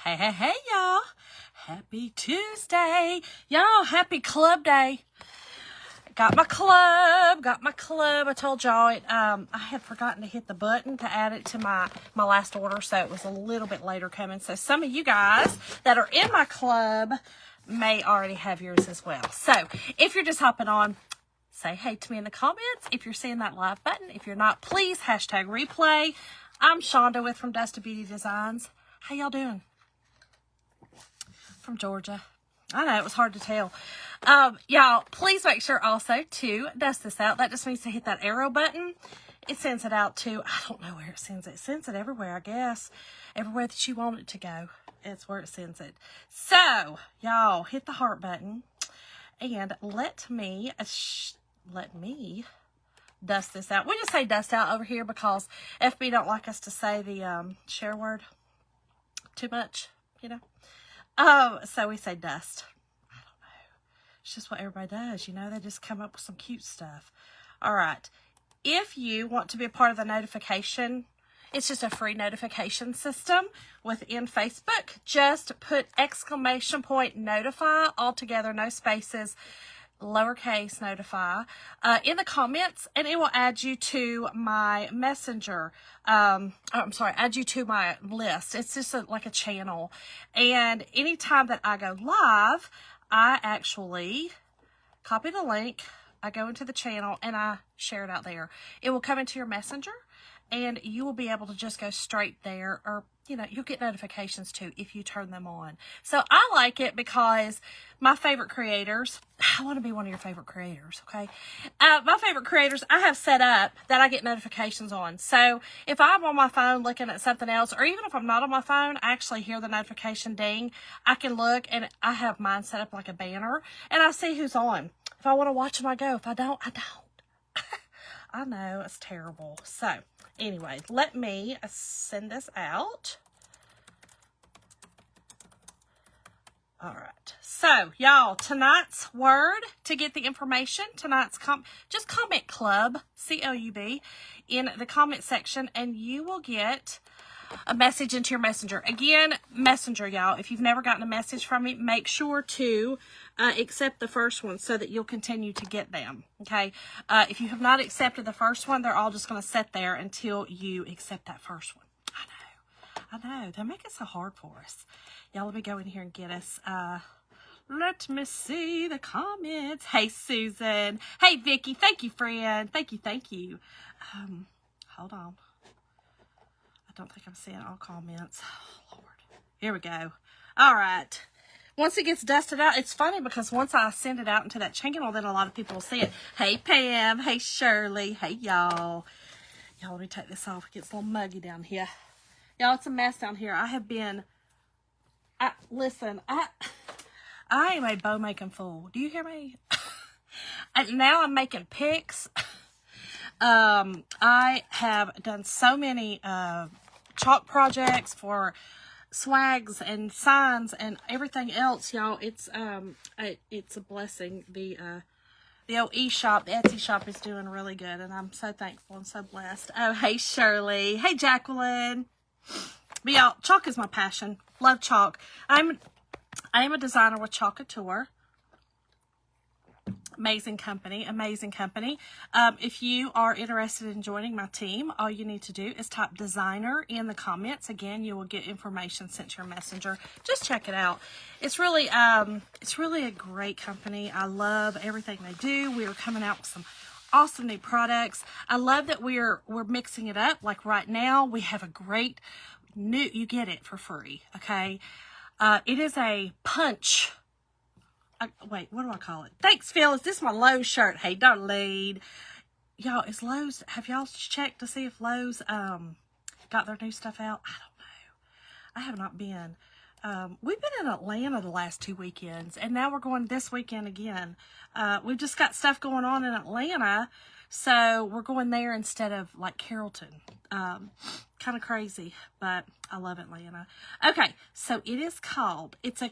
Hey, y'all. Happy Tuesday. Y'all, happy club day. Got my club. I told y'all I had forgotten to hit the button to add it to my last order, so it was a little bit later coming. So some of you guys that are in my club may already have yours as well. So if you're just hopping on, say hey to me in the comments. If you're seeing that live button, if you're not, please hashtag replay. I'm Shonda with From Dust to Beauty Designs. How y'all doing? From Georgia. I know, it was hard to tell. Y'all, please make sure also to dust this out. That just means to hit that arrow button. It sends it out to, I don't know where it sends it. It sends it everywhere, I guess. Everywhere that you want it to go. It's where it sends it. So, y'all, hit the heart button. And let me dust this out. We just say dust out over here because FB don't like us to say the share word too much, you know. So we say dust. I don't know. It's just what everybody does, you know. They just come up with some cute stuff. All right. If you want to be a part of the notification, it's just a free notification system within Facebook. Just put ! notify, all together, no spaces, lowercase notify, in the comments, and it will add you to my messenger. Add you to my list. It's just like a channel. And anytime that I go live, I actually copy the link, I go into the channel, and I share it out there. It will come into your messenger, and you will be able to just go straight there, or, you know, you'll get notifications too if you turn them on. So I like it because my favorite creators, I want to be one of your favorite creators, okay? My favorite creators, I have set up that I get notifications on. So if I'm on my phone looking at something else, or even if I'm not on my phone, I actually hear the notification ding. I can look, and I have mine set up like a banner, and I see who's on. If I want to watch them, I go. If I don't, I don't. I know, it's terrible. So, anyway, let me send this out. All right. So, y'all, tonight's word to get the information, just comment club, C-L-U-B, in the comment section, and you will get a message into your messenger. Again, messenger, y'all. If you've never gotten a message from me, make sure to accept the first one so that you'll continue to get them. Okay. If you have not accepted the first one, they're all just going to sit there until you accept that first one. I know. They make it so hard for us. Y'all, let me go in here and get us. Let me see the comments. Hey, Susan. Hey, Vicky. Thank you, friend. Thank you. Hold on. I don't think I'm seeing all comments. Oh, Lord. Here we go. All right. Once it gets dusted out, it's funny because once I send it out into that channel, then a lot of people will see it. Hey, Pam. Hey, Shirley. Hey, y'all. Y'all, let me take this off. It gets a little muggy down here. Y'all, it's a mess down here. Listen, I am a bow making fool. Do you hear me? And now I'm making pics. I have done so many chalk projects for swags and signs and everything else, y'all. It's a blessing. The old e-shop, the Etsy shop, is doing really good, and I'm so thankful and so blessed. Oh, hey, Shirley. Hey, Jacqueline. But y'all, chalk is my passion. Love chalk. I am a designer with Chalk Couture. Amazing company. If you are interested in joining my team, all you need to do is type designer in the comments. Again, you will get information sent to your messenger. Just check it out. It's really a great company. I love everything they do. We are coming out with some awesome new products. I love that we're mixing it up. Like right now, we have a great new, you get it for free, okay? It is a punch. Wait, what do I call it? Thanks, Phil. Is this my Lowe's shirt? Hey, Darlene. Y'all, is Lowe's, have y'all checked to see if Lowe's got their new stuff out? I don't know. I have not been. We've been in Atlanta the last 2 weekends, and now we're going this weekend again. We've just got stuff going on in Atlanta, so we're going there instead of like Carrollton. Kind of crazy, but I love Atlanta. Okay, so it's a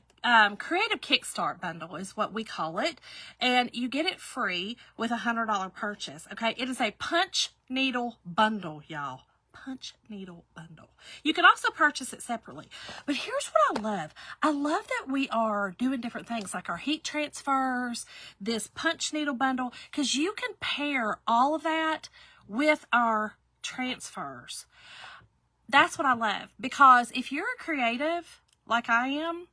creative kickstart bundle is what we call it, and you get it free with a $100 purchase. Okay, it is a punch needle bundle, y'all. punch needle bundle. You can also purchase it separately. But here's what I love. I love that we are doing different things like our heat transfers, this punch needle bundle, because you can pair all of that with our transfers. That's what I love, because if you're a creative like I am,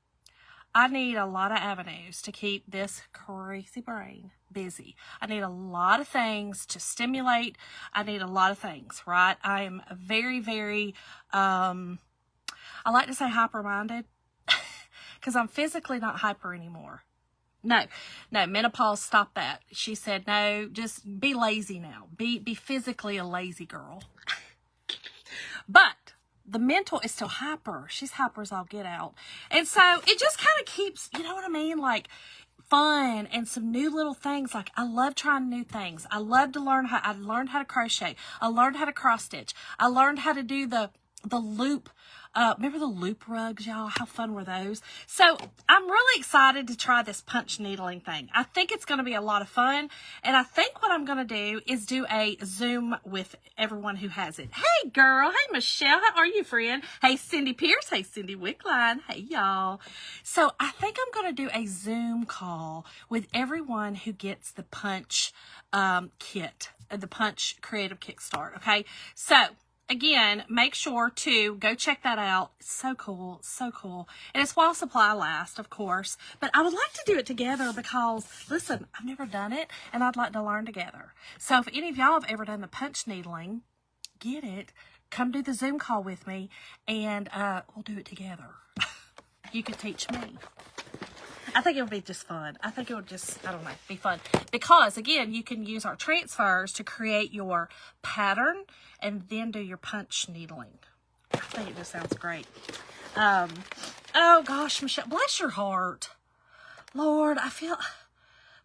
I need a lot of avenues to keep this crazy brain busy. I need a lot of things to stimulate. I need a lot of things, right? I am very, very, I like to say hyper-minded because I'm physically not hyper anymore. No, menopause, stop that. She said, no, just be lazy now. Be physically a lazy girl. But the mental is still hyper. She's hyper as all get out. And so it just kind of keeps, you know what I mean? Like fun and some new little things. Like I love trying new things. I love to learn I learned how to crochet. I learned how to cross stitch. I learned how to do the loop. Remember the loop rugs, y'all? How fun were those? So I'm really excited to try this punch needling thing. I think it's going to be a lot of fun. And I think what I'm going to do is do a Zoom with everyone who has it. Hey, girl. Hey, Michelle. How are you, friend? Hey, Cindy Pierce. Hey, Cindy Wickline. Hey, y'all. So I think I'm going to do a Zoom call with everyone who gets the punch kit, the punch creative kickstart. Okay. So again, make sure to go check that out. It's so cool, so cool. And it's while supply lasts, of course. But I would like to do it together because, listen, I've never done it, and I'd like to learn together. So if any of y'all have ever done the punch needling, get it, come do the Zoom call with me, and we'll do it together. You could teach me. I think it would be just fun. I think it would just, I don't know, be fun. Because, again, you can use our transfers to create your pattern and then do your punch needling. I think it just sounds great. Oh, gosh, Michelle, bless your heart. Lord, I feel,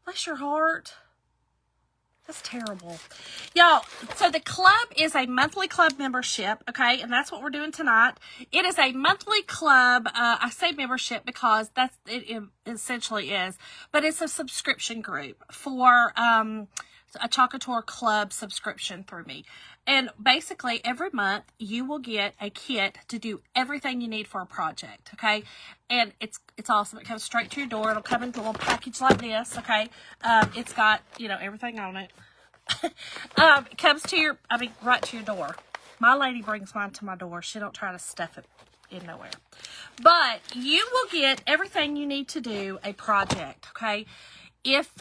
bless your heart. That's terrible. Y'all, so the club is a monthly club membership, okay? And that's what we're doing tonight. It is a monthly club. I say membership because that's it essentially is. But it's a subscription group for a Chocator Club subscription through me. And basically, every month, you will get a kit to do everything you need for a project, okay? And it's awesome. It comes straight to your door. It'll come in a little package like this, okay? It's got, you know, everything on it. It comes to your, right to your door. My lady brings mine to my door. She don't try to stuff it in nowhere. But you will get everything you need to do a project, okay? If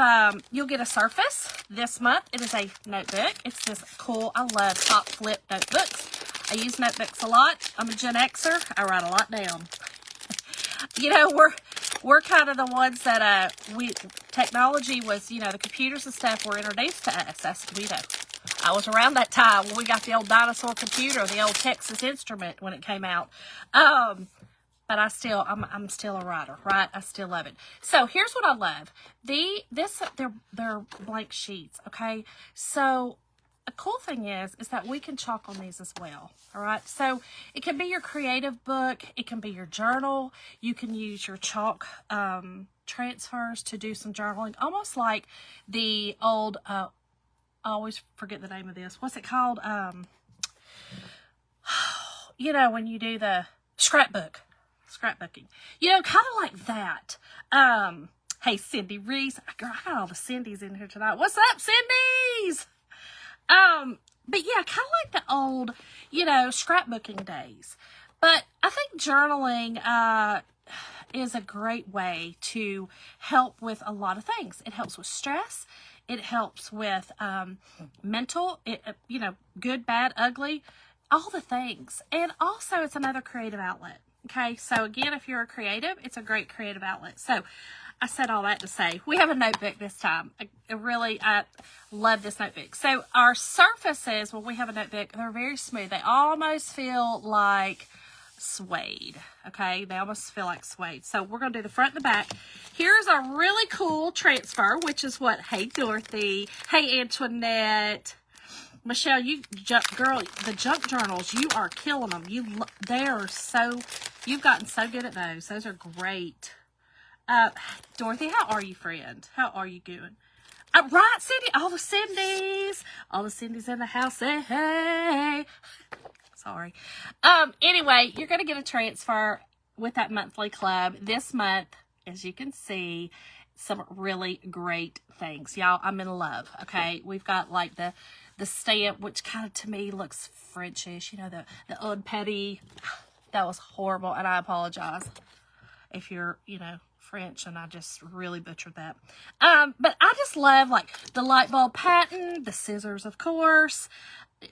you'll get a surface this month, it is a notebook. It's this cool, I love top flip notebooks. I use notebooks a lot. I'm a Gen Xer. I write a lot down. You know, we're kind of the ones that technology was, you know, the computers and stuff were introduced to us. That's, you know, I was around that time when we got the old dinosaur computer, the old Texas Instrument when it came out. But I'm still a writer, right? I still love it. So here's what I love. They're blank sheets, okay? So a cool thing is that we can chalk on these as well, all right? So it can be your creative book. It can be your journal. You can use your chalk transfers to do some journaling, almost like the old, I always forget the name of this. What's it called? You know, when you do the scrapbooking, you know, kind of like that. Hey, Cindy Reese. Girl, I got all the Cindy's in here tonight. What's up, Cindy's? But yeah, kind of like the old, you know, scrapbooking days. But I think journaling, is a great way to help with a lot of things. It helps with stress. It helps with, mental, you know, good, bad, ugly, all the things. And also it's another creative outlet. Okay. So again, if you're a creative, it's a great creative outlet. So I said all that to say we have a notebook this time. I love this notebook. So our surfaces, when we have a notebook, they're very smooth. They almost feel like suede. Okay. They almost feel like suede. So we're going to do the front and the back. Here's a really cool transfer, which is what, hey, Dorothy. Hey, Antoinette. Michelle, girl, the junk journals, you are killing them. You've gotten so good at those. Those are great. Dorothy, how are you, friend? How are you doing? Right, Cindy, all the Cindy's in the house, say hey. Sorry. Anyway, you're going to get a transfer with that monthly club this month. As you can see, some really great things. Y'all, I'm in love. Okay. We've got like the stamp, which kind of to me looks Frenchish. You know, the old petty. That was horrible. And I apologize if you're, French, and I just really butchered that. But I just love like the light bulb pattern, the scissors, of course.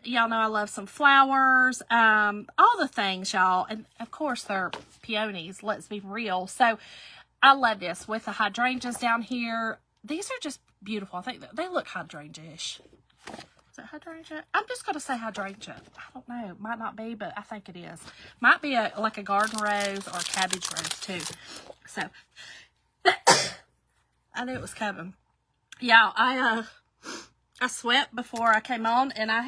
Y'all know I love some flowers, all the things, y'all. And of course they're peonies, let's be real. So I love this with the hydrangeas down here. These are just beautiful. I think they look hydrangea-ish. Is it hydrangea? I'm just going to say hydrangea. I don't know. Might not be, but I think it is. Might be like a garden rose or a cabbage rose too. So, I knew it was coming. Yeah, I sweat before I came on, and I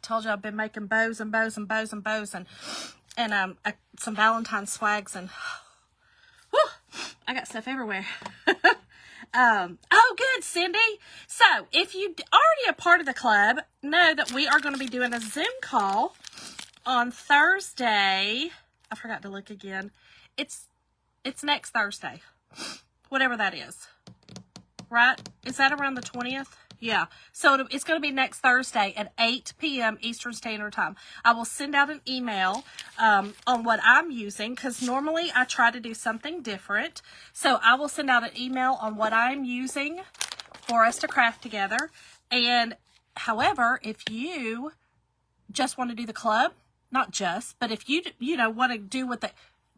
told you I've been making bows and bows and bows and bows and some Valentine swags, and whew, I got stuff everywhere. Oh, good, Cindy. So, if you already a part of the club, know that we are going to be doing a Zoom call on Thursday. I forgot to look again. It's next Thursday, whatever that is, right? Is that around the 20th? Yeah. So it's going to be next Thursday at 8 p.m. Eastern Standard Time. I will send out an email on what I'm using, because normally I try to do something different. So I will send out an email on what I'm using for us to craft together. And however, if you just want to do the club, not just, but if you want to do what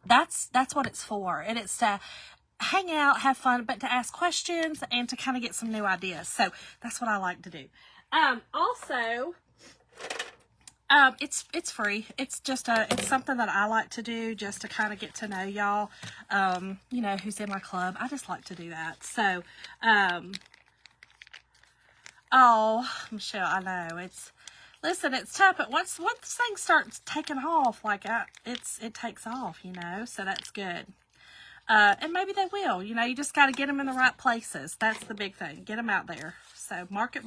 that's what it's for. And it's to hang out, have fun, but to ask questions and to kind of get some new ideas. So that's what I like to do. Also, it's free. It's just it's something that I like to do just to kind of get to know y'all, who's in my club. I just like to do that. So, oh, Michelle, I know listen, it's tough, but once this thing starts taking off, like it takes off, so that's good. And maybe they will, you just got to get them in the right places. That's the big thing. Get them out there. So market.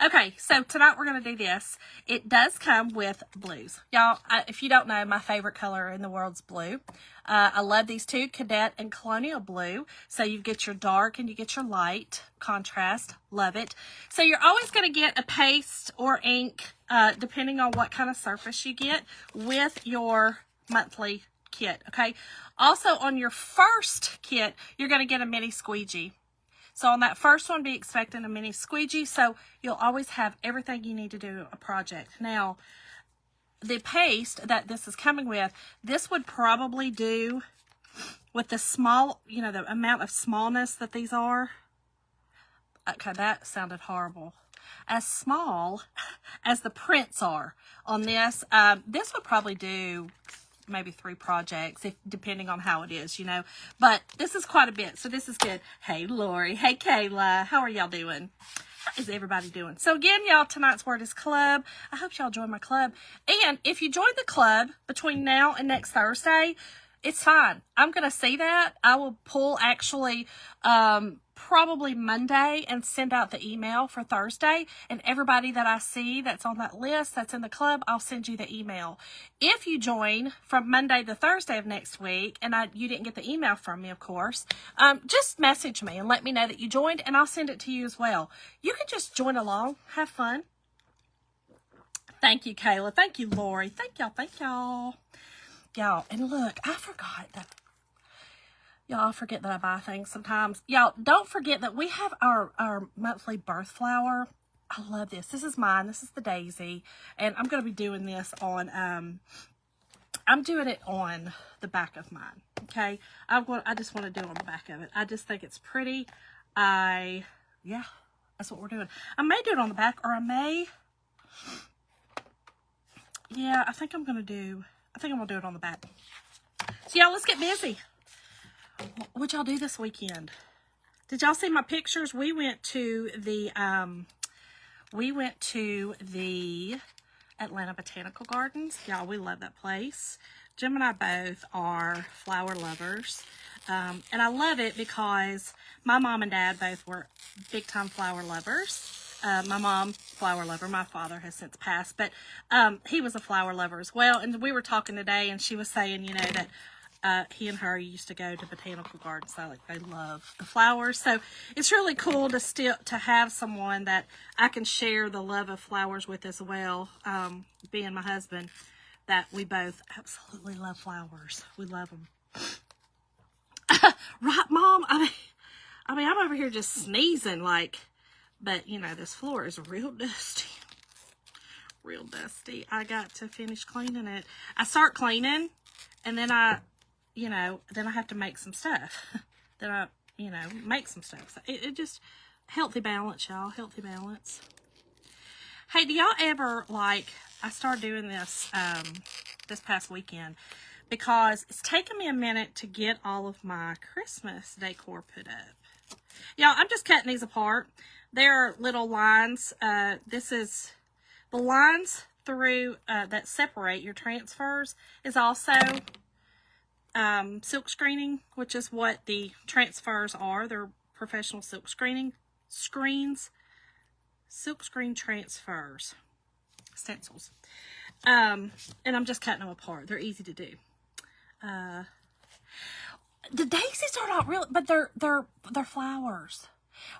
Okay, so tonight we're going to do this. It does come with blues. Y'all, if you don't know, my favorite color in the world's blue. I love these two, Cadet and Colonial Blue. So you get your dark and you get your light contrast. Love it. So you're always going to get a paste or ink, depending on what kind of surface you get, with your monthly kit, okay? Also, on your first kit, you're going to get a mini squeegee. So on that first one, be expecting a mini squeegee. So you'll always have everything you need to do a project. Now, the paste that this is coming with, this would probably do with the small, the amount of smallness that these are. Okay, that sounded horrible. As small as the prints are on this, this would probably do maybe 3 projects, depending on how it is, but this is quite a bit, so this is good. Hey, Lori. Hey, Kayla. How are y'all doing? How is everybody doing? So again, y'all, tonight's word is club. I hope y'all join my club. And if you join the club between now and next Thursday, it's fine. I'm going to see that. I will pull actually probably Monday and send out the email for Thursday. And everybody that I see that's on that list that's in the club, I'll send you the email. If you join from Monday to Thursday of next week and you didn't get the email from me, of course, just message me and let me know that you joined, and I'll send it to you as well. You can just join along. Have fun. Thank you, Kayla. Thank you, Lori. Thank y'all. Y'all, and look, I forgot that. Y'all, I forget that I buy things sometimes. Y'all, don't forget that we have our monthly birth flower. I love this. This is mine. This is the daisy. And I'm going to be doing this on, I'm doing it on the back of mine. Okay? I just want to do it on the back of it. I just think it's pretty. Yeah, that's what we're doing. I may do it on the back, or I may, yeah, I think I'm going to do it on the back. So y'all, let's get busy. What'd y'all do this weekend? Did y'all see my pictures? We went to the Atlanta Botanical Gardens. Y'all, we love that place. Jim and I both are flower lovers. And I love it because my mom and dad both were big time flower lovers. My mom, flower lover. My father has since passed, but he was a flower lover as well. And we were talking today, and she was saying, that he and her used to go to botanical gardens. So they love the flowers. So it's really cool to have someone that I can share the love of flowers with as well. Being my husband, that we both absolutely love flowers. We love them. Right, Mom? I mean, I'm over here just sneezing but this floor is real dusty. Real dusty. I got to finish cleaning it. I start cleaning, and then then I have to make some stuff. Then I, make some stuff. So it just, healthy balance, y'all. Healthy balance. Hey, do y'all ever, I started doing this, this past weekend, because it's taken me a minute to get all of my Christmas decor put up. Y'all, I'm just cutting these apart. There are little lines. This is the lines through that separate your transfers is also silk screening, which is what the transfers are. They're professional silk screens, silk screen transfers, stencils. And I'm just cutting them apart. They're easy to do. The daisies are not really, but they're flowers.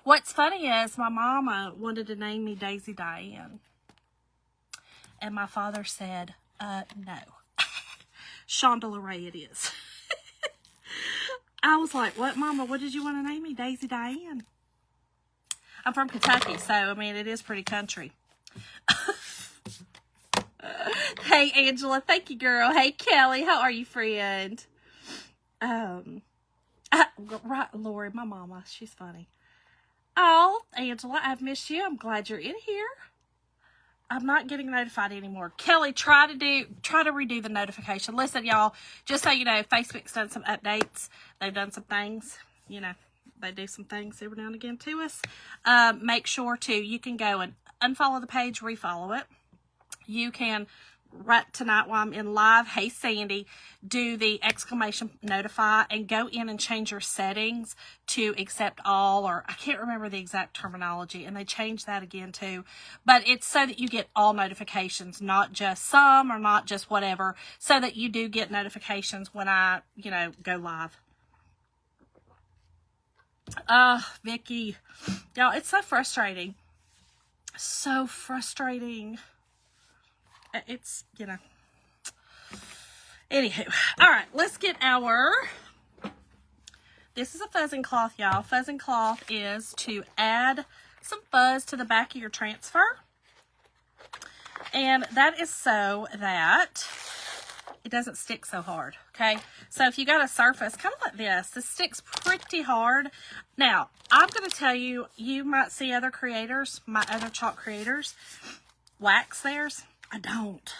What's funny is my mama wanted to name me Daisy Diane. And my father said, no. Shonda Ray it is. I was like, what, Mama? What did you want to name me? Daisy Diane. I'm from Kentucky, so, I mean, it is pretty country. Hey, Angela. Thank you, girl. Hey, Kelly. How are you, friend? Right, Lori, my mama. She's funny. Oh, Angela, I've missed you. I'm glad you're in here. I'm not getting notified anymore. Kelly, try to redo the notification. Listen, y'all, just so you know, Facebook's done some updates. They've done some things. They do some things every now and again to us. Make sure you can go and unfollow the page, refollow it. You can, right tonight while I'm in live, hey Sandy, do the exclamation notify and go in and change your settings to accept all, or I can't remember the exact terminology, and they changed that again too. But it's so that you get all notifications, not just some or not just whatever, so that you do get notifications when I, go live. Vicky, y'all, it's so frustrating. So frustrating. It's, Anywho. All right, let's get this is a fuzzing cloth, y'all. Fuzzing cloth is to add some fuzz to the back of your transfer. And that is so that it doesn't stick so hard, okay? So if you got a surface kind of like this sticks pretty hard. Now, I'm going to tell you, you might see other creators, my other chalk creators, wax theirs. I don't.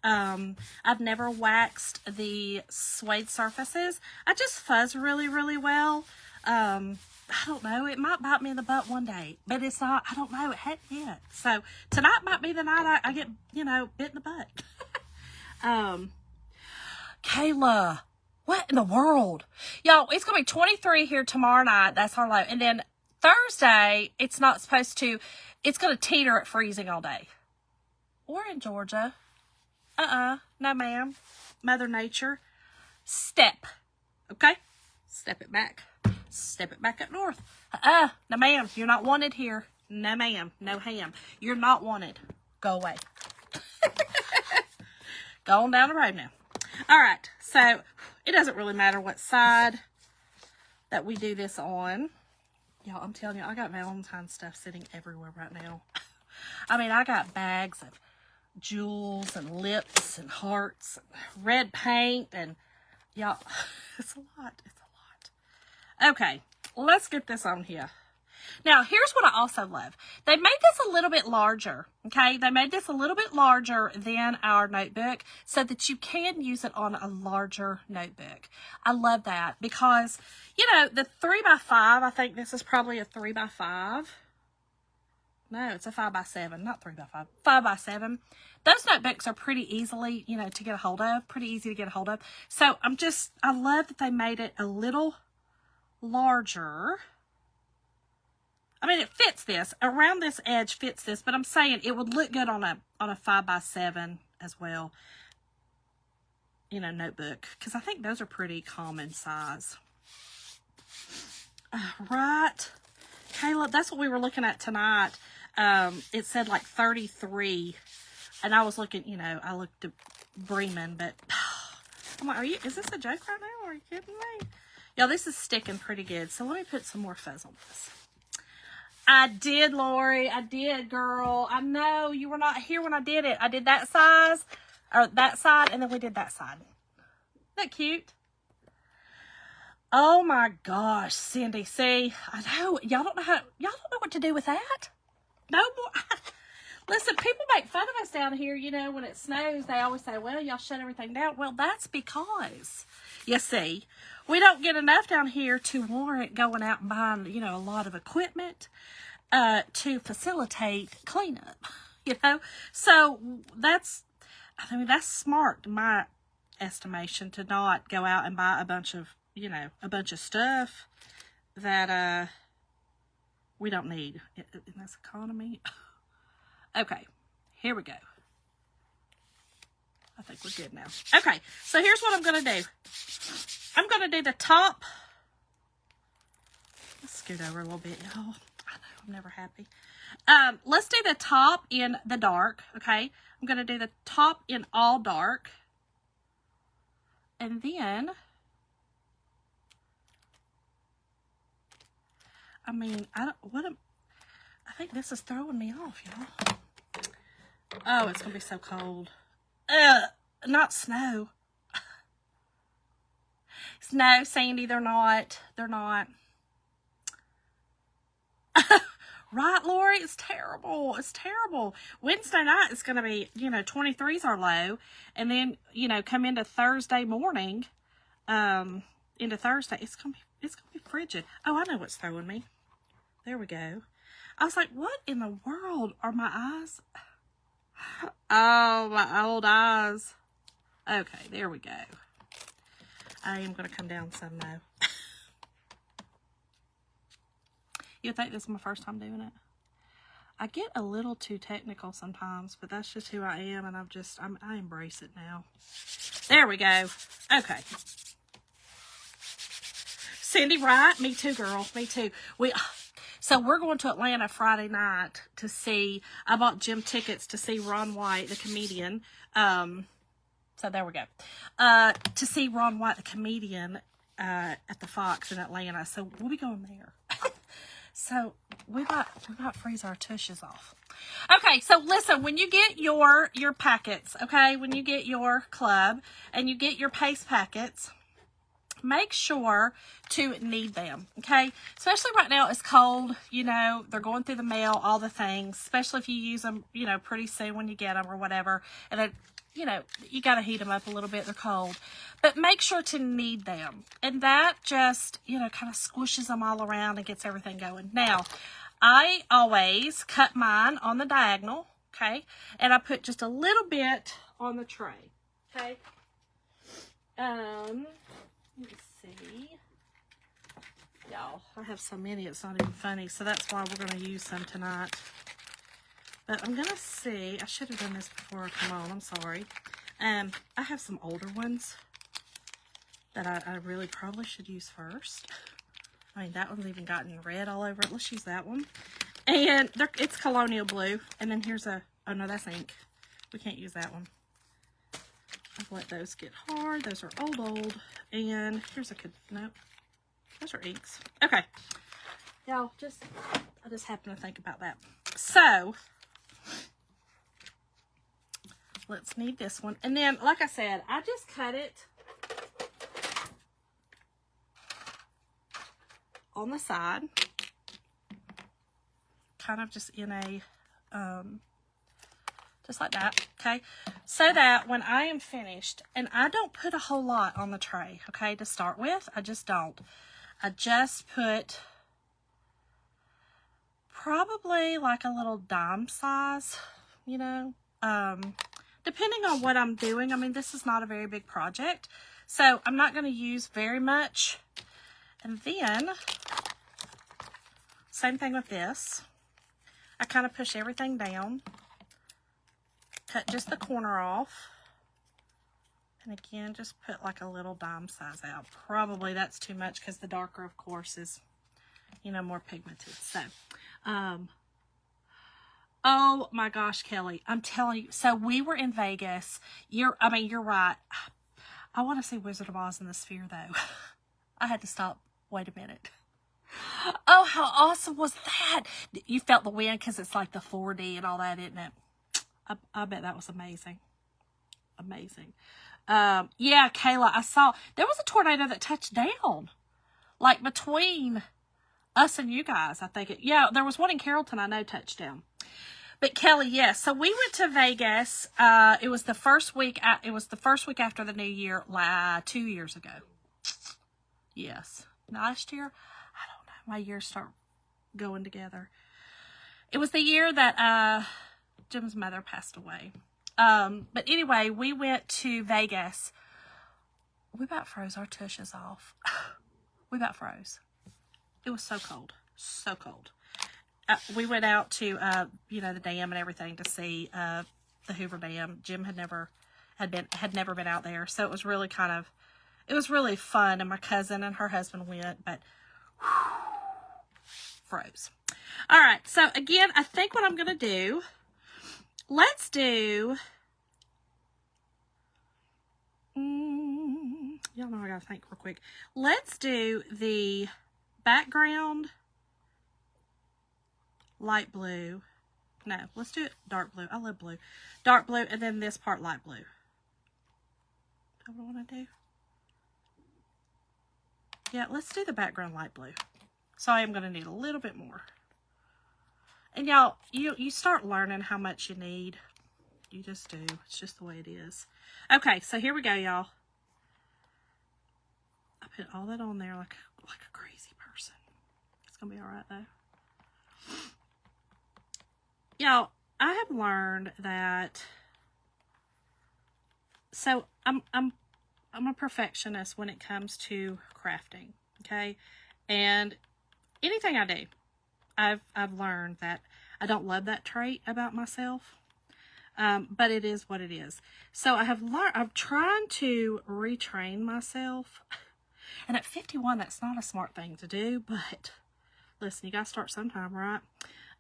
I've never waxed the suede surfaces. I just fuzz really, really well. I don't know. It might bite me in the butt one day, but it's not, I don't know. It hadn't yet. So tonight might be the night I get, bit in the butt. Kayla, what in the world? Y'all, it's going to be 23 here tomorrow night. That's our low. And then Thursday, it's not supposed to, it's going to teeter at freezing all day. Or in Georgia. No, ma'am. Mother Nature. Step. Okay? Step it back. Step it back up north. No, ma'am. You're not wanted here. No, ma'am. No ham. You're not wanted. Go away. Go on down the road now. All right. So, it doesn't really matter what side that we do this on. Y'all, I'm telling you, I got Valentine's stuff sitting everywhere right now. I mean, I got bags of jewels and lips and hearts and red paint, and y'all, it's a lot. Okay, let's get this on here. Now, here's what I also love. They made this a little bit larger, okay? They made this a little bit larger than our notebook so that you can use it on a larger notebook. I love that because, the 3x5, I think this is probably a 3x5. No, it's a 5x7, not 3x5, 5x7. Those notebooks are pretty easily, to get a hold of, pretty easy to get a hold of. So I love that they made it a little larger. I mean, it fits this. Around this edge fits this, but I'm saying it would look good on a 5x7 as well. You know, notebook. Because I think those are pretty common size. Right. Kayla, that's what we were looking at tonight. It said like 33. And I was looking, you know, I looked at Bremen, but I'm like, is this a joke right now? Are you kidding me? Y'all, this is sticking pretty good. So let me put some more fuzz on this. I did, Lori. I did, girl. I know you were not here when I did it. I did that size, or that side, and then we did that side. Isn't that cute? Oh my gosh, Cindy. See, I know y'all don't know what to do with that. No more. Listen, people make fun of us down here, you know, when it snows. They always say, well, y'all shut everything down. Well, that's because, you see, we don't get enough down here to warrant going out and buying, you know, a lot of equipment to facilitate cleanup, you know. So that's smart in my estimation, to not go out and buy a bunch of stuff that we don't need in this economy. Okay, here we go. I think we're good now. Okay, so here's what I'm going to do. I'm going to do the top. Let's scoot over a little bit, y'all. I know, I'm never happy. Let's do the top in the dark, okay? I'm going to do the top in all dark. And then, I mean, I think this is throwing me off, y'all. Oh, it's going to be so cold. Not snow. Snow, Sandy, they're not. They're not. Right, Lori? It's terrible. It's terrible. Wednesday night is going to be, 23's our low. And then, come into Thursday morning, into Thursday, it's going to be frigid. Oh, I know what's throwing me. There we go. I was like, what in the world are my eyes? Oh, my old eyes. Okay, there we go. I am going to come down some now. You think this is my first time doing it? I get a little too technical sometimes, but that's just who I am, and I embrace it now. There we go. Okay. Cindy, right? Me too, girl. Me too. So we're going to Atlanta Friday night to see, I bought gym tickets to see Ron White, the comedian. So there we go. To see Ron White, the comedian, at the Fox in Atlanta. So we'll be going there. So we might freeze our tushes off. Okay, so listen, when you get your packets, okay, when you get your club and you get your paste packets, make sure to knead them, okay? Especially right now, it's cold, they're going through the mail, all the things, especially if you use them, pretty soon when you get them or whatever. And then, you got to heat them up a little bit. They're cold. But make sure to knead them. And that just, kind of squishes them all around and gets everything going. Now, I always cut mine on the diagonal, okay? And I put just a little bit on the tray, okay? Let me see. Y'all, I have so many, it's not even funny. So that's why we're going to use some tonight. But I'm going to see. I should have done this before I come on. I'm sorry. I have some older ones that I really probably should use first. I mean, that one's even gotten red all over it. Let's use that one. And it's Colonial Blue. And then here's oh no, that's ink. We can't use that one. I've let those get hard. Those are old. And here's nope. Those are inks. Okay. Y'all, I just happened to think about that. So, let's knead this one. And then, like I said, I just cut it on the side. Kind of just in a, just like that, okay? So that when I am finished, and I don't put a whole lot on the tray, okay, to start with. I just don't. I just put probably like a little dime size, depending on what I'm doing. I mean, this is not a very big project, so I'm not going to use very much. And then, Same thing with this. I kind of push everything down. Cut just the corner off. And again, just put like a little dime size out. Probably that's too much because the darker, of course, is, you know, more pigmented. So, oh my gosh, Kelly, I'm telling you. So we were in Vegas. You're right. I want to see Wizard of Oz in the Sphere, though. I had to stop. Wait a minute. Oh, how awesome was that? You felt the wind because it's like the 4D and all that, isn't it? I bet that was amazing. Amazing. Yeah, Kayla, I saw there was a tornado that touched down, like between us and you guys. I think yeah, there was one in Carrollton. I know touched down. But Kelly, yes. So we went to Vegas. It was the first week. It was the first week after the New Year, 2 years ago. Yes, last year. I don't know. My years start going together. It was the year that Jim's mother passed away. But anyway, we went to Vegas. We about froze our tushes off. We about froze. It was so cold. So cold. We went out to, you know, the dam and everything to see the Hoover Dam. Jim had never been out there. So it was really it was really fun. And my cousin and her husband went, but froze. All right. So again, I think what I'm going to do, let's do, y'all know I got to think real quick. Let's do the background light blue. No, let's do it dark blue. I love blue. Dark blue, and then this part light blue. That's what I want to do. Yeah, let's do the background light blue. So I am going to need a little bit more. And y'all, you start learning how much you need. You just do. It's just the way it is. Okay, so here we go, y'all. I put all that on there like a crazy person. It's going to be all right, though. Y'all, I have learned that, so I'm a perfectionist when it comes to crafting, okay? And anything I do, I've learned that I don't love that trait about myself, but it is what it is. So I'm trying to retrain myself, and at 51, that's not a smart thing to do, but listen, you gotta start sometime, right?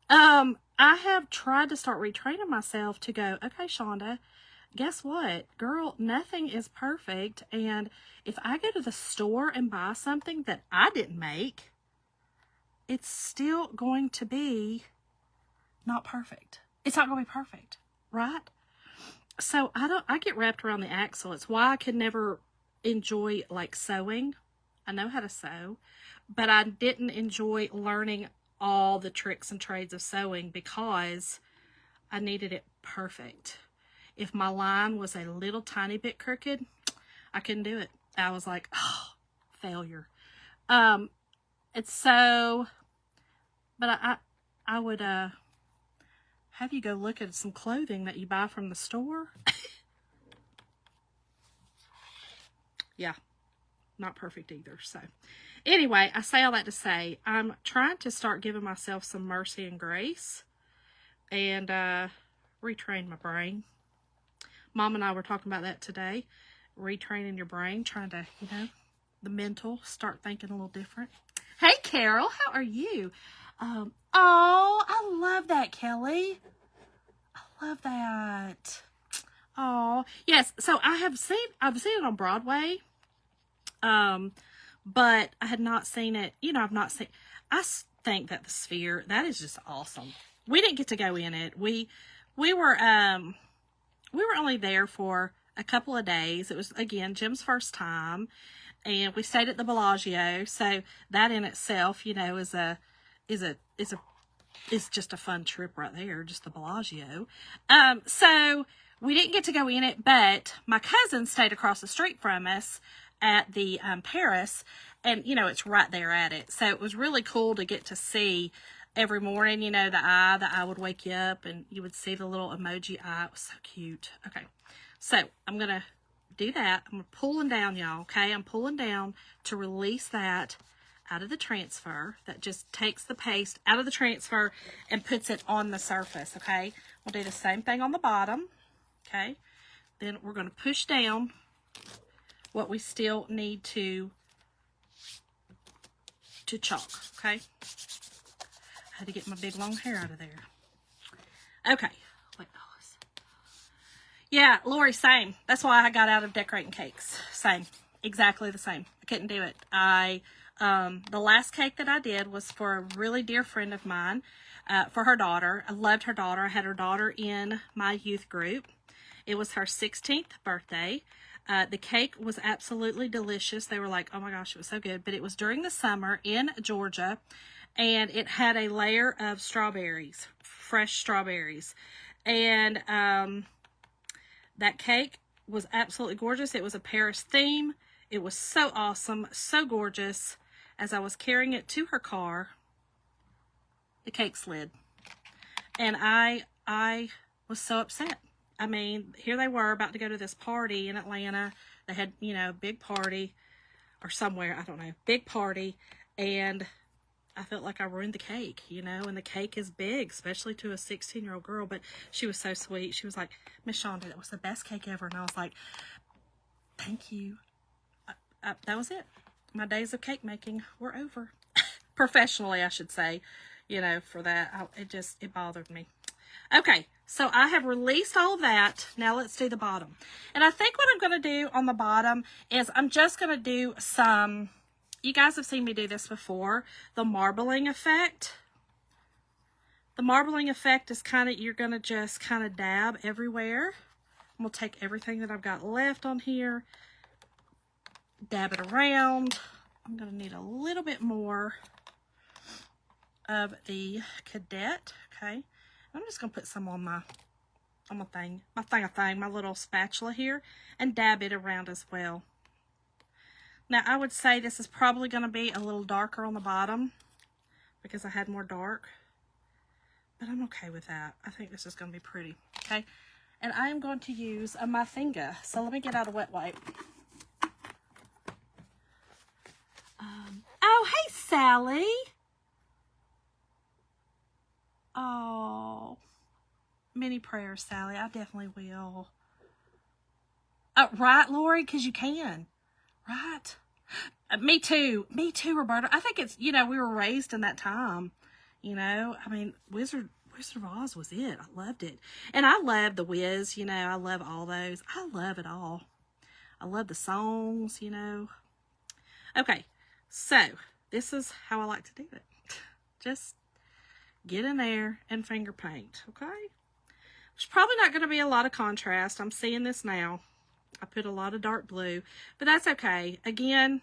I have tried to start retraining myself to go, okay, Shonda, guess what? Girl, nothing is perfect. And if I go to the store and buy something that I didn't make, it's still going to be not perfect. It's not going to be perfect, right? So I get wrapped around the axle. It's why I could never enjoy like sewing. I know how to sew, but I didn't enjoy learning all the tricks and trades of sewing because I needed it perfect. If my line was a little tiny bit crooked, I couldn't do it. I was like, oh, failure. It's so, but I would have you go look at some clothing that you buy from the store. Yeah, not perfect either. So anyway, I say all that to say, I'm trying to start giving myself some mercy and grace and retrain my brain. Mom and I were talking about that today. Retraining your brain, trying to, you know, the mental, start thinking a little different. Hey, Carol, how are you? Oh, I love that, Kelly. I love that. Oh, yes. So I've seen it on Broadway. But I had not seen it, you know, I think that the Sphere, that is just awesome. We didn't get to go in it. We were only there for a couple of days. It was, again, Jim's first time, and we stayed at the Bellagio. So that in itself, you know, is just a fun trip right there, just the Bellagio. So we didn't get to go in it, but my cousin stayed across the street from us at the Paris, and you know, it's right there at it. So it was really cool to get to see every morning, you know, the eye would wake you up and you would see the little emoji eye. It was so cute. Okay, so I'm gonna do that. I'm pulling down, y'all. Okay, I'm pulling down to release that out of the transfer. That just takes the paste out of the transfer and puts it on the surface, okay? We'll do the same thing on the bottom, okay? Then we're going to push down what we still need to chalk, okay? I had to get my big long hair out of there. Okay. Wait, yeah, Lori, same. That's why I got out of decorating cakes. Same. Exactly the same. I couldn't do it. The last cake that I did was for a really dear friend of mine, for her daughter. I loved her daughter. I had her daughter in my youth group. It was her 16th birthday. The cake was absolutely delicious. They were like, oh my gosh, it was so good. But it was during the summer in Georgia, and it had a layer of strawberries, fresh strawberries. And that cake was absolutely gorgeous. It was a Paris theme. It was so awesome, so gorgeous. As I was carrying it to her car, the cake slid. And I was so upset. I mean, here they were about to go to this party in Atlanta. They had, you know, a big party or somewhere, I don't know, big party. And I felt like I ruined the cake, you know, and the cake is big, especially to a 16-year-old girl. But she was so sweet. She was like, Miss Shonda, that was the best cake ever. And I was like, thank you. That was it. My days of cake making were over. Professionally, I should say, you know, for that. It bothered me. Okay, so I have released all of that. Now let's do the bottom. And I think what I'm going to do on the bottom is I'm just going to do some, you guys have seen me do this before, the marbling effect. The marbling effect is kind of, you're going to just kind of dab everywhere. I'm going to take everything that I've got left on here, dab it around. I'm going to need a little bit more of the Cadet, okay? I'm just going to put some on my little spatula here, and dab it around as well. Now, I would say this is probably going to be a little darker on the bottom because I had more dark, but I'm okay with that. I think this is going to be pretty, okay? And I am going to use my finger. So let me get out a wet wipe. Oh, hey, Sally. Oh, many prayers, Sally. I definitely will. Right, Lori? Because you can. Right? Me too. Me too, Roberta. I think it's, you know, we were raised in that time. You know, I mean, Wizard of Oz was it. I loved it. And I love The Wiz, you know. I love all those. I love it all. I love the songs, you know. Okay, so this is how I like to do it. Just get in there and finger paint, okay? There's probably not going to be a lot of contrast. I'm seeing this now. I put a lot of dark blue, but that's okay. Again,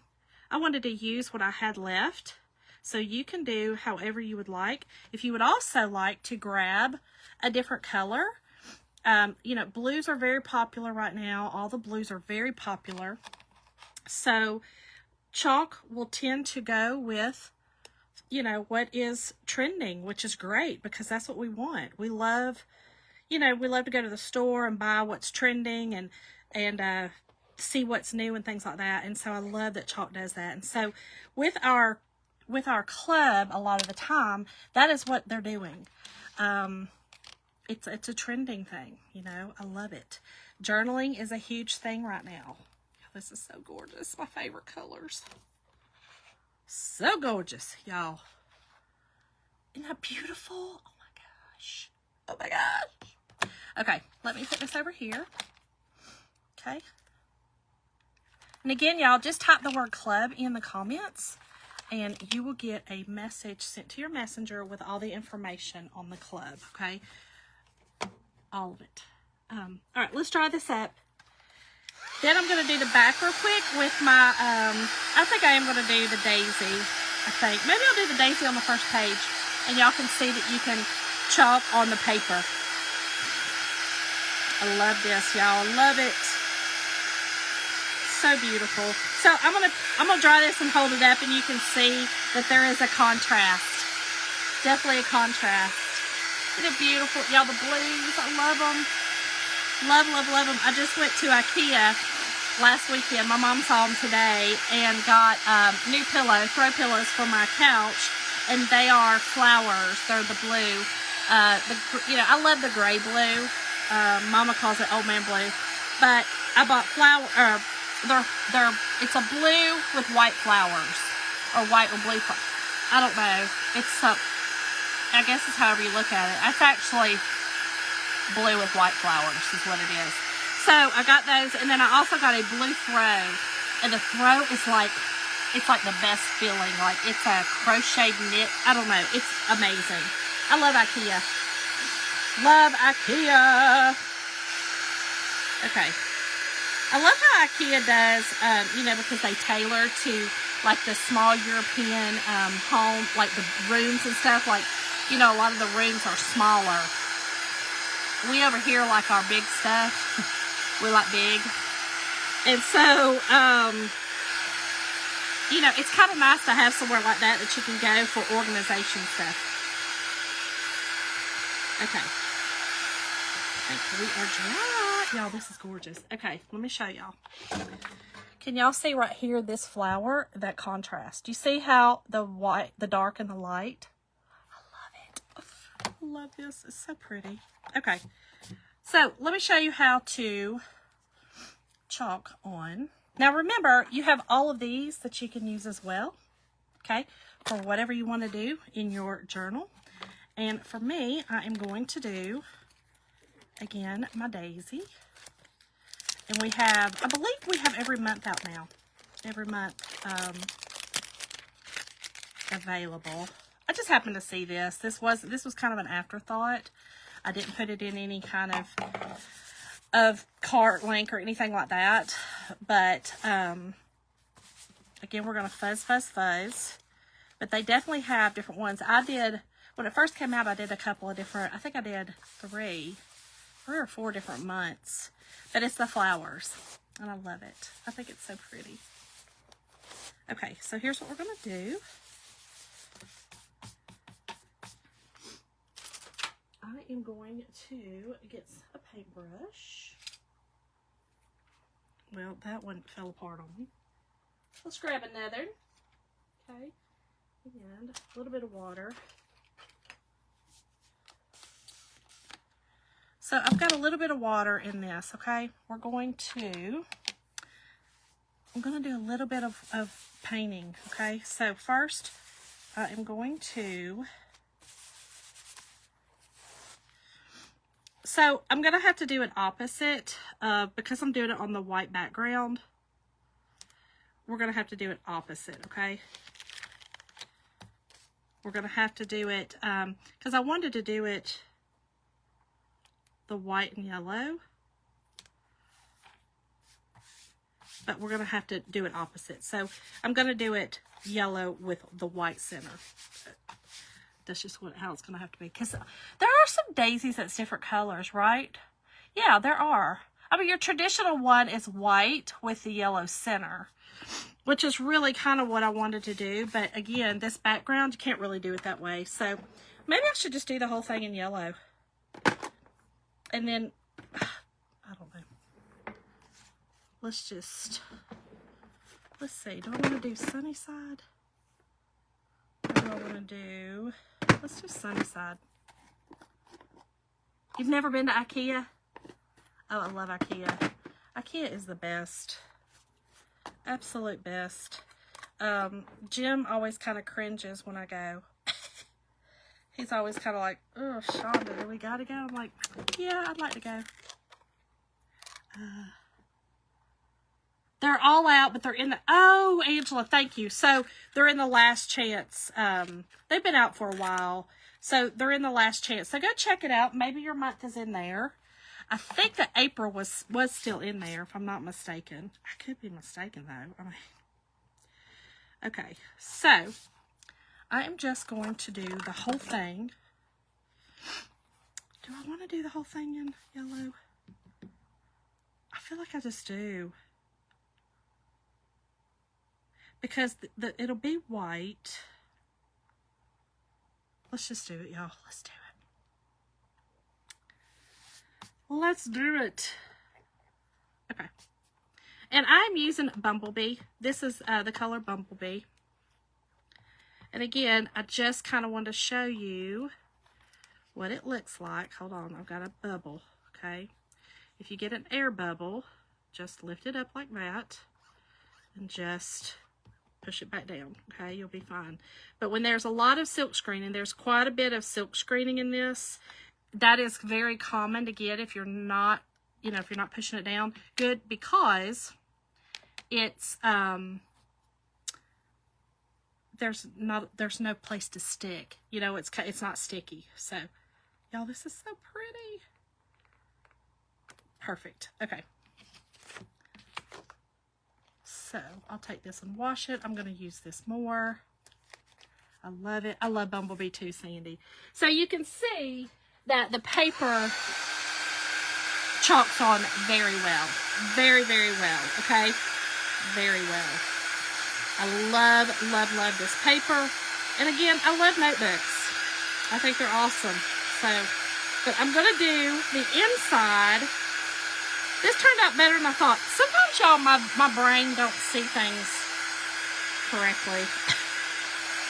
I wanted to use what I had left, so you can do however you would like. If you would also like to grab a different color, you know, blues are very popular right now. All the blues are very popular. So chalk will tend to go with, you know, what is trending, which is great because that's what we want. We love, you know, we love to go to the store and buy what's trending and see what's new and things like that. And so I love that chalk does that. And so with our club, a lot of the time, that is what they're doing. It's a trending thing, you know. I love it. Journaling is a huge thing right now. This is so gorgeous. My favorite colors. So gorgeous, y'all. Isn't that beautiful? Oh my gosh. Oh my gosh. Okay, let me put this over here. Okay. And again, y'all, just type the word club in the comments and you will get a message sent to your messenger with all the information on the club, okay? All of it. All right, let's dry this up. Then I'm going to do the back real quick with my, I think I am going to do the daisy, I think. Maybe I'll do the daisy on the first page, and y'all can see that you can chalk on the paper. I love this, y'all. I love it. So beautiful. So I'm gonna dry this and hold it up, and you can see that there is a contrast. Definitely a contrast. Isn't it beautiful? Y'all, the blues, I love them. Love, love, love them. I just went to IKEA last weekend. My mom saw them today and got new throw pillows for my couch, and they are flowers. They're the blue. I love the gray blue. Mama calls it old man blue, but I bought it's a blue with white flowers, or white or blue. I don't know. I guess it's however you look at it. It's actually blue with white flowers is what it is. So I got those, and then I also got a blue throw, and the throw is it's like the best feeling. Like it's a crocheted knit. I don't know. It's amazing. I love IKEA. Love IKEA. Okay. I love how IKEA does, because they tailor to like the small European home, like the rooms and stuff. Like, a lot of the rooms are smaller. We over here like our big stuff. We like big. And so, it's kind of nice to have somewhere like that you can go for organization stuff. Okay. We are dry. Y'all, this is gorgeous. Okay, let me show y'all. Can y'all see right here this flower, that contrast? Do you see how the dark and the light? I love it. I love this. It's so pretty. Okay, so let me show you how to chalk on. Now remember, you have all of these that you can use as well, okay, for whatever you want to do in your journal. And for me, I am going to do, again, my daisy. And I believe we have every month out now. Every month available. I just happened to see this. This was kind of an afterthought. I didn't put it in any kind of cart link or anything like that. But, again, we're going to fuzz. But they definitely have different ones. When it first came out, I did a couple of different, I think I did three or four different months. But it's the flowers, and I love it. I think it's so pretty. Okay, so here's what we're going to do. I am going to get a paintbrush. Well, that one fell apart on me. Let's grab another. Okay, and a little bit of water. So I've got a little bit of water in this, okay? I'm going to do a little bit of painting, okay? So first, I am going to, I'm going to have to do it opposite, because I'm doing it on the white background. We're going to have to do it opposite, okay? We're going to have to do it, because I wanted to do it the white and yellow, but we're going to have to do it opposite. So I'm going to do it yellow with the white center. That's just how it's going to have to be, because there are some daisies that's different colors, right? Yeah, there are. I mean, your traditional one is white with the yellow center, which is really kind of what I wanted to do. But again, this background, you can't really do it that way. So maybe I should just do the whole thing in yellow. And then, I don't know. Let's see. Do I want to do sunny side? Or do I want to do, let's do sunny side. You've never been to IKEA? Oh, I love IKEA. IKEA is the best. Absolute best. Jim always kind of cringes when I go. He's always kind of like, oh, Shonda, do we gotta go? I'm like, yeah, I'd like to go. They're all out, but they're in the, oh, Angela, thank you. So they're in the last chance. They've been out for a while. So they're in the last chance. So go check it out. Maybe your month is in there. I think that April was still in there, if I'm not mistaken. I could be mistaken, though. I mean, okay, so I am just going to do the whole thing. Do I want to do the whole thing in yellow? I feel like I just do. Because it'll be white. Let's just do it, y'all. Let's do it. Let's do it. Okay. And I'm using Bumblebee. This is the color Bumblebee. And again, I just kind of wanted to show you what it looks like. Hold on, I've got a bubble, okay? If you get an air bubble, just lift it up like that and just push it back down, okay? You'll be fine. But when there's a lot of silk screening, there's quite a bit of silk screening in this. That is very common to get if you're not, you know, if you're not pushing it down. Good, because it's, there's no place to stick. You know, it's not sticky. So, y'all, this is so pretty. Perfect. Okay. So, I'll take this and wash it. I'm going to use this more. I love it. I love Bumblebee too, Sandy. So, you can see that the paper chalks on very well. Very, very well. Okay? Very well. I love, love, love this paper. And again, I love notebooks. I think they're awesome. So, but I'm going to do the inside. This turned out better than I thought. Sometimes, y'all, my brain don't see things correctly.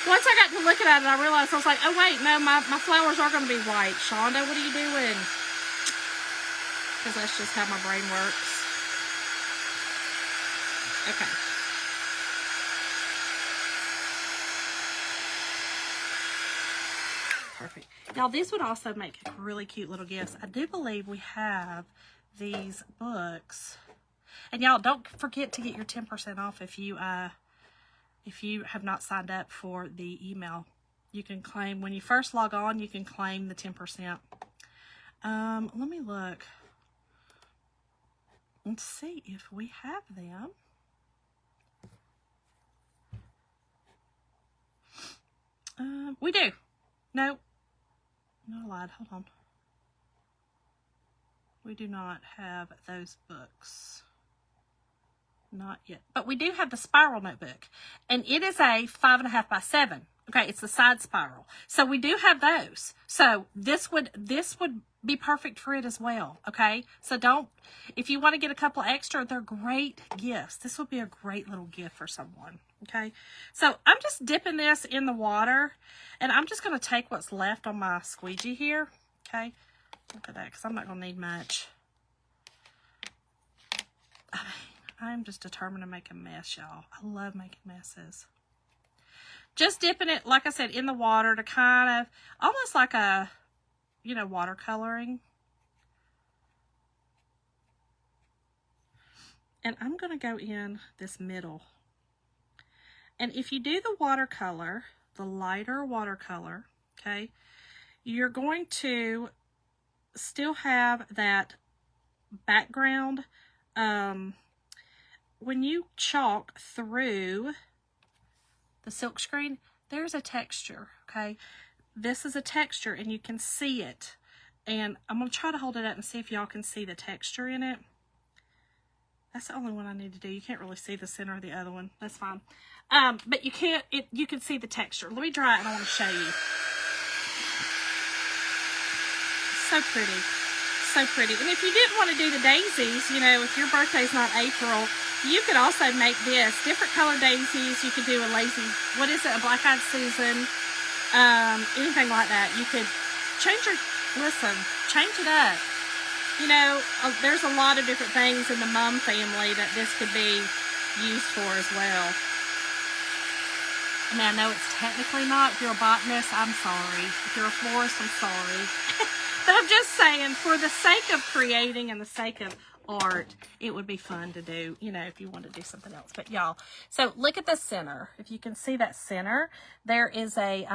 Once I got to looking at it, I realized, I was like, oh, wait, no, my flowers are going to be white. Shonda, what are you doing? Because that's just how my brain works. Okay. Perfect. Now, this would also make really cute little gifts. I do believe we have these books. And y'all, don't forget to get your 10% off if you have not signed up for the email. You can claim, when you first log on, you can claim the 10%. Let me look. Let's see if we have them. We do. No, I lied. Hold on. We do not have those books. Not yet. But we do have the spiral notebook. And it is a 5.5 by 7. Okay, it's the side spiral. So we do have those. So this would be perfect for it as well. Okay, so don't, if you want to get a couple extra, they're great gifts. This would be a great little gift for someone. Okay, so I'm just dipping this in the water, and I'm just going to take what's left on my squeegee here. Okay, look at that, because I'm not going to need much. I'm just determined to make a mess, y'all. I love making messes. Just dipping it, like I said, in the water to kind of, almost like a, you know, watercoloring. And I'm going to go in this middle. And if you do the watercolor, the lighter watercolor, okay, you're going to still have that background. When you chalk through the silk screen, there's a texture, okay? This is a texture, and you can see it. And I'm going to try to hold it up and see if y'all can see the texture in it. That's the only one I need to do. You can't really see the center of the other one. That's fine. But you can see the texture. Let me dry it, and I want to show you. So pretty. So pretty. And if you didn't want to do the daisies, you know, if your birthday's not April, you could also make this. Different color daisies. You could do a lazy, what is it, a black-eyed Susan. Anything like that. You could change it up. You know, there's a lot of different things in the mum family that this could be used for as well. I mean, I know it's technically not. If you're a botanist, I'm sorry. If you're a florist, I'm sorry. But I'm just saying, for the sake of creating and the sake of art, it would be fun to do, you know, if you want to do something else. But y'all, so look at the center. If you can see that center, there is a,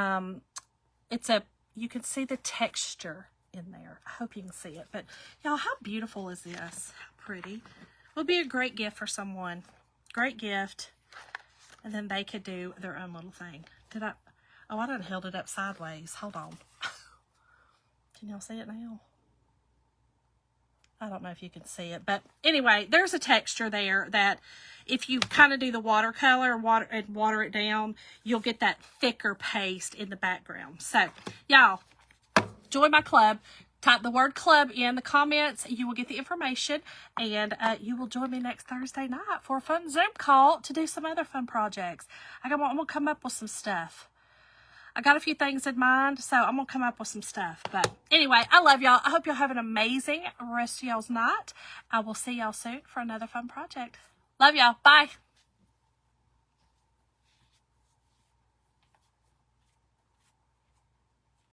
you can see the texture in there. I hope you can see it. But y'all, how beautiful is this? How pretty. It would be a great gift for someone. Great gift. And then they could do their own little thing. I done held it up sideways. Hold on. Can y'all see it now? I don't know if you can see it, but anyway, there's a texture there that if you kind of do the watercolor and water it down, you'll get that thicker paste in the background. So, y'all, join my club. type the word club in the comments. You will get the information, and you will join me next Thursday night for a fun Zoom call to do some other fun projects. I'm going to come up with some stuff. I got a few things in mind, so I'm going to come up with some stuff. But anyway, I love y'all. I hope y'all have an amazing rest of y'all's night. I will see y'all soon for another fun project. Love y'all. Bye.